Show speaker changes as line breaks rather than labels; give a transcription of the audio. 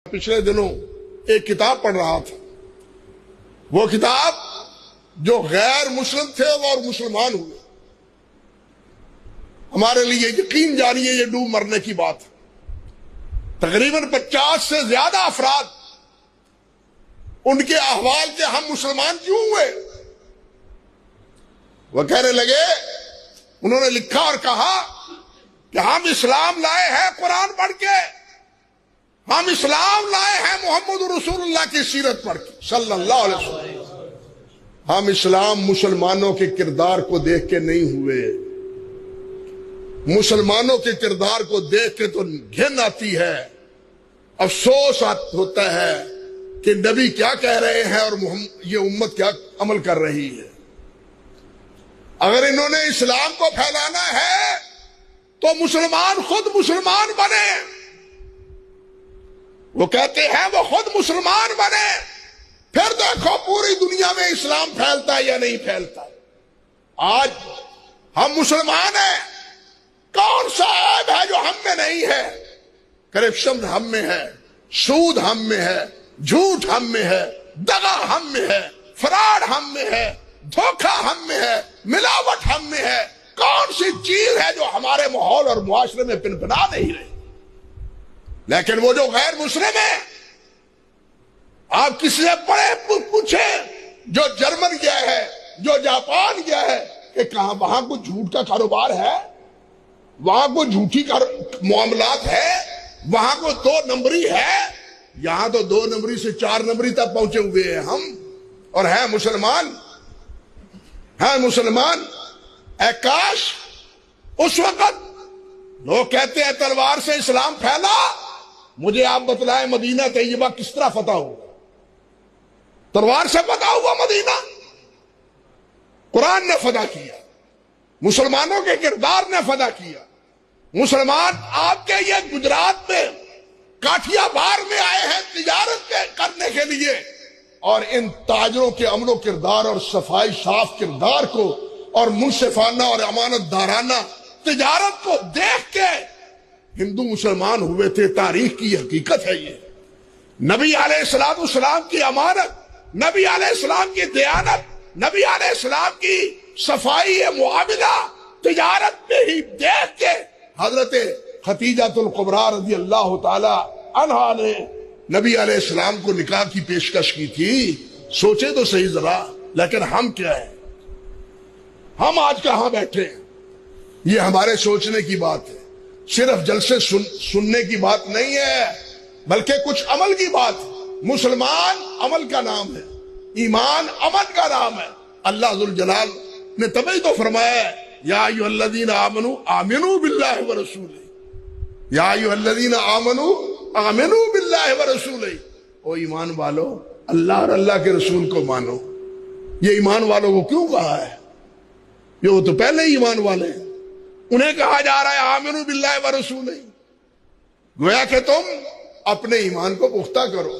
پچھلے دنوں ایک کتاب پڑھ رہا تھا. وہ کتاب جو غیر مسلم تھے اور مسلمان ہوئے. ہمارے لیے یقین جاری ہے یہ ڈوب مرنے کی بات ہے. تقریباً 50 سے زیادہ افراد ان کے احوال کے ہم مسلمان کیوں ہوئے. وہ کہنے لگے, انہوں نے لکھا اور کہا کہ ہم اسلام لائے ہیں قرآن پڑھ کے, ہم اسلام لائے ہیں محمد رسول اللہ کی سیرت پڑھ کے صلی اللہ علیہ وسلم. ہم اسلام مسلمانوں کے کردار کو دیکھ کے نہیں ہوئے. مسلمانوں کے کردار کو دیکھ کے تو گھن آتی ہے, افسوس ہوتا ہے کہ نبی کیا کہہ رہے ہیں اور یہ امت کیا عمل کر رہی ہے. اگر انہوں نے اسلام کو پھیلانا ہے تو مسلمان خود مسلمان بنے. وہ کہتے ہیں وہ خود مسلمان بنے, پھر دیکھو پوری دنیا میں اسلام پھیلتا ہے یا نہیں پھیلتا. آج ہم مسلمان ہیں, کون سا عیب ہے جو ہم میں نہیں ہے؟ کرپشن ہم میں ہے, سود ہم میں ہے, جھوٹ ہم میں ہے, دغا ہم میں ہے, فراڈ ہم میں ہے, دھوکہ ہم میں ہے, ملاوٹ ہم میں ہے. کون سی چیز ہے جو ہمارے ماحول اور معاشرے میں پنپنا نہیں رہی؟ لیکن وہ جو غیر مسلم ہے, آپ کسی سے بڑے پوچھیں جو جرمن گیا ہے, جو جاپان گیا ہے, کہ کہاں وہاں کوئی جھوٹ کا کاروبار ہے, وہاں کوئی جھوٹی معاملات ہے, وہاں کوئی 2 نمبری ہے. یہاں تو 2 نمبری سے 4 نمبری تک پہنچے ہوئے ہیں ہم, اور ہیں مسلمان, ہیں مسلمان. اے کاش اس وقت لوگ کہتے ہیں تلوار سے اسلام پھیلا. مجھے آپ بتلائیں مدینہ طیبہ کس طرح فتح ہوا؟ تلوار سے فتح ہوا مدینہ؟ قرآن نے فتح کیا, مسلمانوں کے کردار نے فتح کیا. مسلمان آپ کے یہ گجرات میں کاٹھیا بار میں آئے ہیں تجارت کرنے کے لیے, اور ان تاجروں کے عمل و کردار اور صفائی صاف کردار کو اور منصفانہ اور امانت دارانہ تجارت کو دیکھ کے ہندو مسلمان ہوئے تھے. تاریخ کی حقیقت ہے یہ. نبی علیہ السلام کی امانت, نبی علیہ السلام کی دیانت, نبی علیہ السلام کی صفائی معاملہ تجارت میں ہی دیکھ کے حضرت خدیجہ الکبریٰ رضی اللہ تعالی عنہا نے نبی علیہ السلام کو نکاح کی پیشکش کی تھی. سوچے تو صحیح ذرا. لیکن ہم کیا ہیں؟ ہم آج کہاں بیٹھے ہیں؟ یہ ہمارے سوچنے کی بات ہے. صرف جلسے سننے کی بات نہیں ہے, بلکہ کچھ عمل کی بات ہے. مسلمان عمل کا نام ہے, ایمان عمل کا نام ہے. اللہ ذوالجلال نے تبھی تو فرمایا ہے, یا ایھا الذین آمنوا آمنوا باللہ ورسولہ, یا ایھا الذین آمنوا آمنوا باللہ ورسولہ. او ایمان والو, اللہ اور اللہ کے رسول کو مانو. یہ ایمان والوں کو کیوں کہا ہے؟ یہ وہ تو پہلے ہی ایمان والے ہیں, انہیں کہا جا رہا ہے آمنوا باللہ ورسولہ. گویا کہ تم اپنے ایمان کو پختہ کرو.